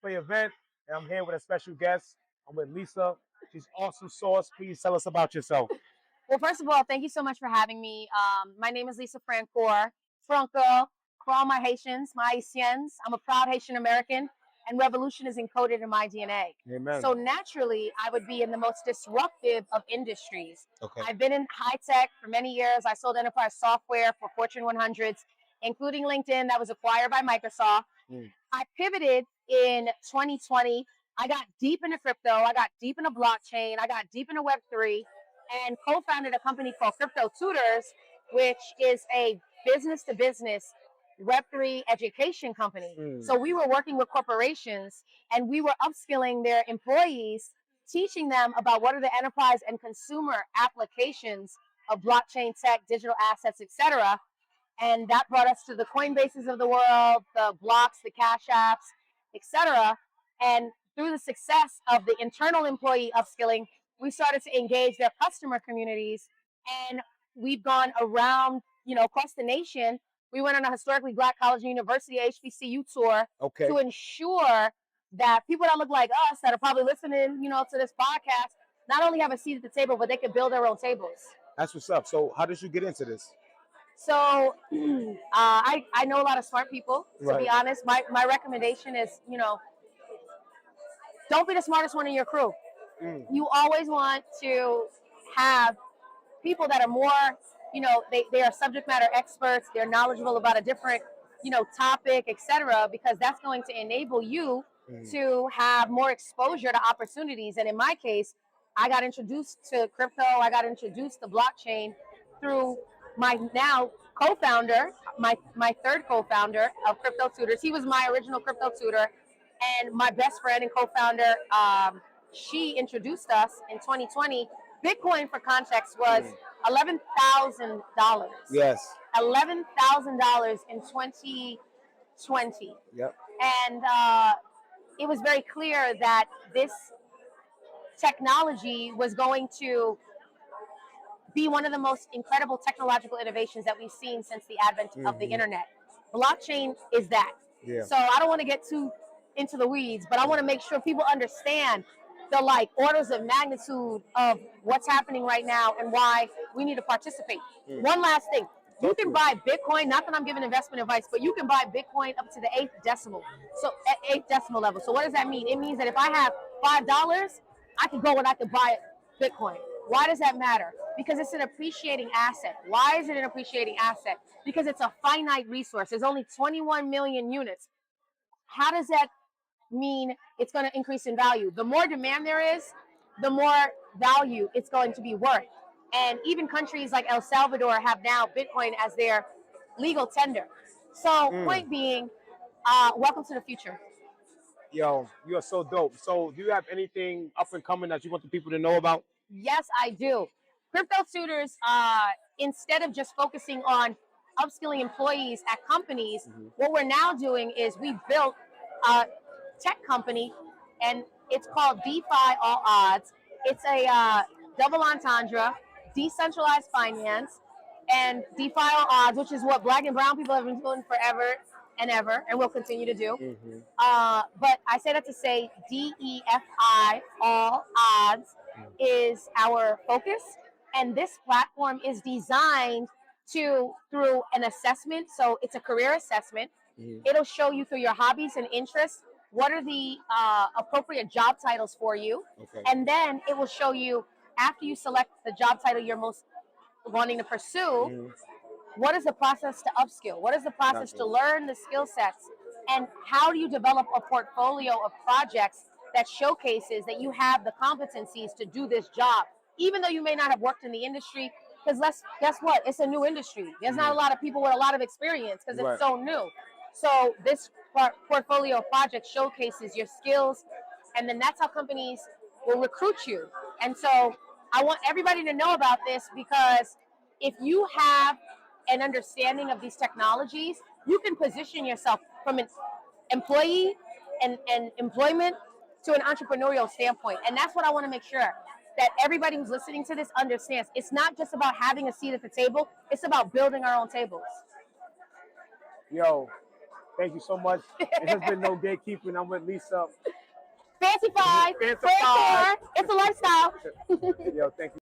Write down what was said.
Cafe event, and I'm here with a special guest. I'm with Lisa. She's awesome sauce. Please tell us about yourself. Well, first of all, thank you so much for having me. My name is Lisa Francoeur. Francoeur, for all my Haitians, my Haitians. I'm a proud Haitian American, and revolution is encoded in my DNA. Amen. So naturally, I would be in the most disruptive of industries. Okay. I've been in high tech for many years. I sold enterprise software for Fortune 100s, including LinkedIn that was acquired by Microsoft. I pivoted in 2020. I got deep into crypto. I got deep into blockchain. I got deep into Web3 and co-founded a company called Crypto Tutors, which is a business-to-business Web3 education company. So we were working with corporations and we were upskilling their employees, teaching them about what are the enterprise and consumer applications of blockchain tech, digital assets, etc. And that brought us to the Coinbases of the world, the Blocks, the Cash Apps, etc. And through the success of the internal employee upskilling, we started to engage their customer communities. And we've gone around, across the nation. We went on a historically Black college and university HBCU tour to ensure that people that look like us, that are probably listening, to this podcast, not only have a seat at the table, but they can build their own tables. That's what's up. So how did you get into this? So I know a lot of smart people, to be honest. My recommendation is, don't be the smartest one in your crew. You always want to have people that are more, they are subject matter experts. They're knowledgeable about a different, topic, etc., because that's going to enable you to have more exposure to opportunities. And in my case, I got introduced to crypto. I got introduced to blockchain through my now co-founder, my third co-founder of Crypto Tutors. He was my original crypto tutor, and my best friend and co-founder, she introduced us in 2020. Bitcoin, for context, was $11,000. Yes. $11,000 in 2020. Yep. And it was very clear that this technology was going to be one of the most incredible technological innovations that we've seen since the advent of the internet. Blockchain is that. Yeah. So I don't want to get too into the weeds, but I want to make sure people understand the orders of magnitude of what's happening right now and why we need to participate. One last thing. You can buy Bitcoin, not that I'm giving investment advice, but you can buy Bitcoin up to the eighth decimal. So at eighth decimal level. So what does that mean? It means that if I have $5, I can go and I can buy Bitcoin. Why does that matter? Because it's an appreciating asset. Why is it an appreciating asset? Because it's a finite resource. There's only 21 million units. How does that mean it's going to increase in value? The more demand there is, the more value it's going to be worth. And even countries like El Salvador have now Bitcoin as their legal tender. So point being, welcome to the future. Yo, you are so dope. So do you have anything up and coming that you want the people to know about? Yes, I do. Crypto Tutors, instead of just focusing on upskilling employees at companies, what we're now doing is we built a tech company, and it's called Defi All Odds. It's a double entendre, decentralized finance, and DeFi All Odds, which is what Black and brown people have been doing forever and ever, and will continue to do. But I say that to say DEFI All Odds is our focus, and this platform is designed through an assessment. So it's a career assessment. It'll show you through your hobbies and interests what are the appropriate job titles for you, and then it will show you, after you select the job title you're most wanting to pursue, what is the process to upskill? What is the process to learn the skill sets? And how do you develop a portfolio of projects that showcases that you have the competencies to do this job, even though you may not have worked in the industry? Because guess what? It's a new industry. There's not a lot of people with a lot of experience because it's so new. So this portfolio of projects showcases your skills, and then that's how companies will recruit you. And so I want everybody to know about this, because if you have an understanding of these technologies, you can position yourself from an employee and employment to an entrepreneurial standpoint. And that's what I want to make sure that everybody who's listening to this understands. It's not just about having a seat at the table. It's about building our own tables. Yo, Thank you so much. It has been No Gatekeeping. I'm with Lisa. Fancy five, Fancy Francoeur. five. It's a lifestyle. Yo, thank you.